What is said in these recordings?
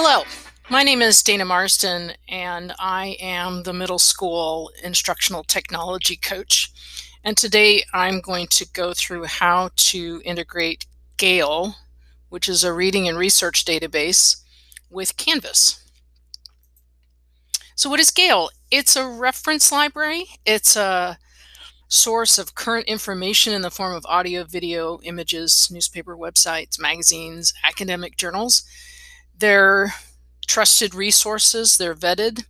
Hello, my name is Dana Marsden, and I am the middle school instructional technology coach. And today I'm going to go through how to integrate Gale, which is a reading and research database, with Canvas. So what is Gale? It's a reference library. It's a source of current information in the form of audio, video, images, newspaper websites, magazines, academic journals. They're trusted resources. They're vetted.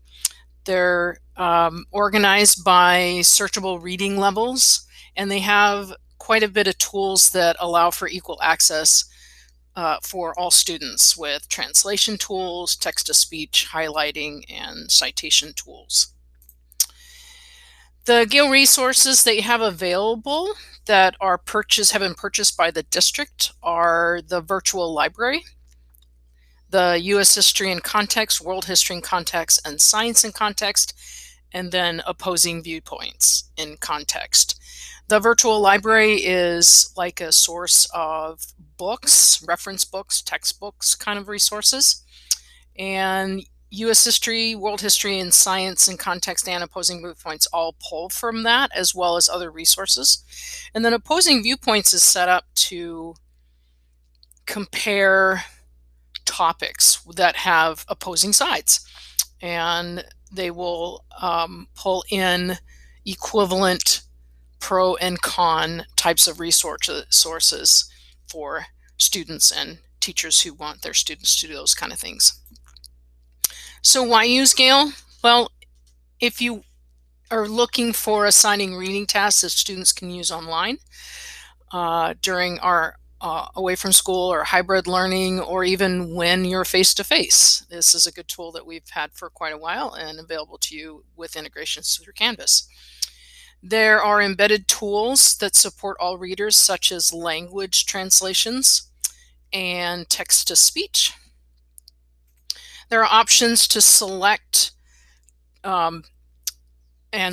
They're organized by searchable reading levels, and they have quite a bit of tools that allow for equal access for all students with translation tools, text-to-speech, highlighting, and citation tools. The Gale resources that you have available that have been purchased by the district are the virtual library, the U.S. History in Context, World History in Context, and Science in Context, and then Opposing Viewpoints in Context. The virtual library is like a source of books, reference books, textbooks kind of resources. And U.S. History, World History, and Science in Context and Opposing Viewpoints all pull from that, as well as other resources. And then Opposing Viewpoints is set up to compare topics that have opposing sides, and they will pull in equivalent pro and con types of sources for students and teachers who want their students to do those kind of things. So why use Gale? Well, if you are looking for assigning reading tasks that students can use online during our away from school or hybrid learning, or even when you're face-to-face. This is a good tool that we've had for quite a while and available to you with integrations through Canvas. There are embedded tools that support all readers, such as language translations and text-to-speech. There are options to select and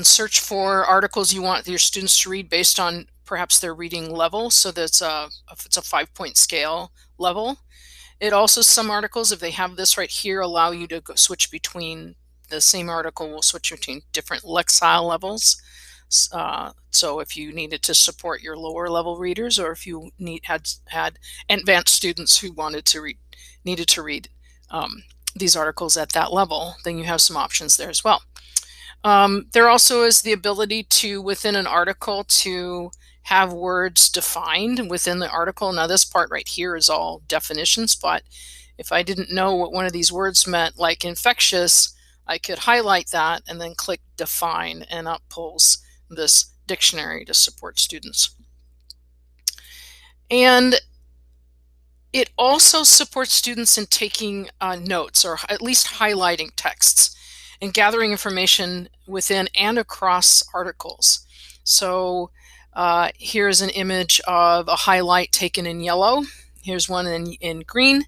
search for articles you want your students to read based on perhaps their reading level. So that's it's a 5-point scale level. It also, some articles, if they have this right here, allow you to switch between the same article, will switch between different lexile levels. So if you needed to support your lower level readers, or if you had advanced students who needed to read these articles at that level, then you have some options there as well. There also is the ability to, within an article, to have words defined within the article. Now this part right here is all definitions, but if I didn't know what one of these words meant, like infectious, I could highlight that and then click define, and up pulls this dictionary to support students. And it also supports students in taking notes, or at least highlighting texts, and gathering information within and across articles. So here's an image of a highlight taken in yellow. Here's one in green,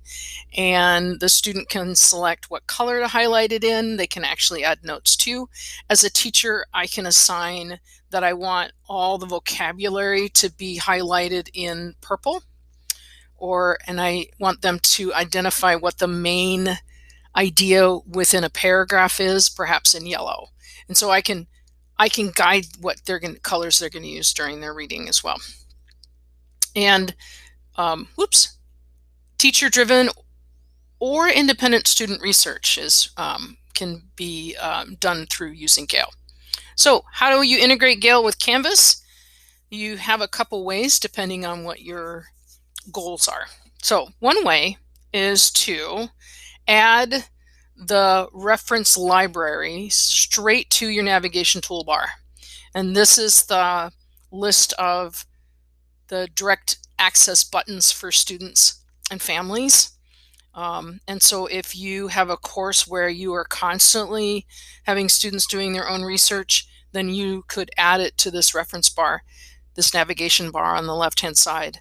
and the student can select what color to highlight it in. They can actually add notes too. As a teacher, I can assign that I want all the vocabulary to be highlighted in purple, and I want them to identify what the main idea within a paragraph is, perhaps in yellow. And so I can guide what colors they're going to use during their reading as well. And teacher-driven or independent student research can be done through using Gale. So how do you integrate Gale with Canvas? You have a couple ways depending on what your goals are. So one way is to add the reference library straight to your navigation toolbar. And this is the list of the direct access buttons for students and families. And so if you have a course where you are constantly having students doing their own research, then you could add it to this reference bar, this navigation bar on the left-hand side.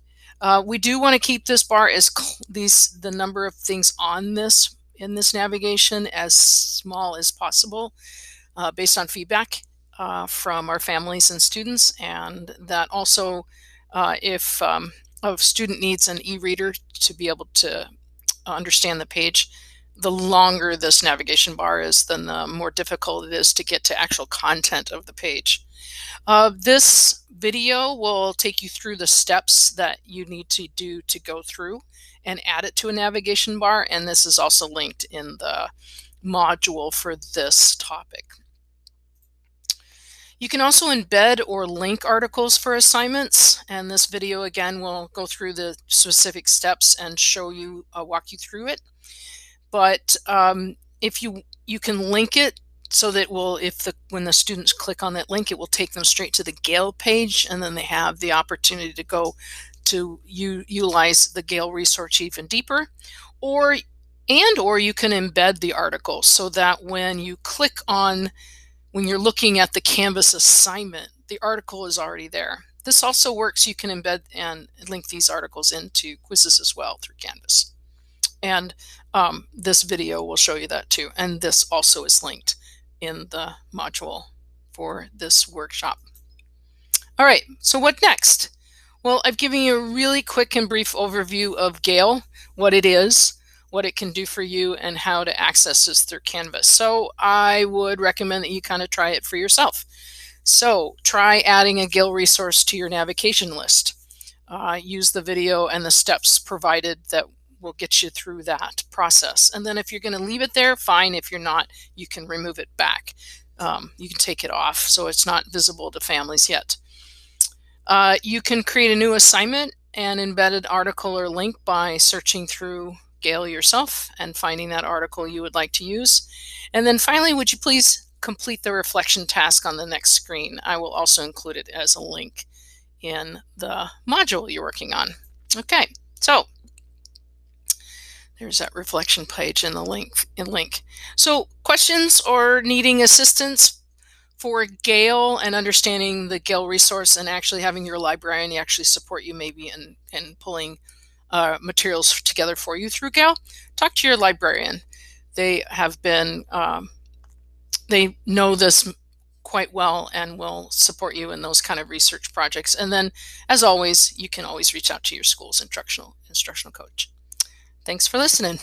We do want to keep this bar the number of things on this in this navigation as small as possible, based on feedback from our families and students. And that also, if a student needs an e-reader to be able to understand the page, the longer this navigation bar is, then the more difficult it is to get to actual content of the page. This video will take you through the steps that you need to do to go through and add it to a navigation bar, and this is also linked in the module for this topic. You can also embed or link articles for assignments, and this video again will go through the specific steps and show you, walk you through it. But if you can link it so that when the students click on that link, it will take them straight to the Gale page, and then they have the opportunity to go to utilize the Gale resource even deeper, or you can embed the article so that when you're looking at the Canvas assignment, the article is already there. This also works. You can embed and link these articles into quizzes as well through Canvas. And this video will show you that too. And this also is linked in the module for this workshop. All right, so what next? Well, I've given you a really quick and brief overview of Gale, what it is, what it can do for you, and how to access this through Canvas. So I would recommend that you kind of try it for yourself. So try adding a Gale resource to your navigation list. Use the video and the steps provided that will get you through that process. And then if you're going to leave it there, fine. If you're not, you can remove it back. You can take it off so it's not visible to families yet. You can create a new assignment and embed an article or link by searching through Gale yourself and finding that article you would like to use. And then finally, would you please complete the reflection task on the next screen? I will also include it as a link in the module you're working on. Okay, so there's that reflection page in the link. So questions or needing assistance for Gale and understanding the Gale resource and actually having your librarian actually support you maybe in pulling materials together for you through Gale, talk to your librarian. They have been, they know this quite well and will support you in those kind of research projects. And then, as always, you can always reach out to your school's instructional coach. Thanks for listening.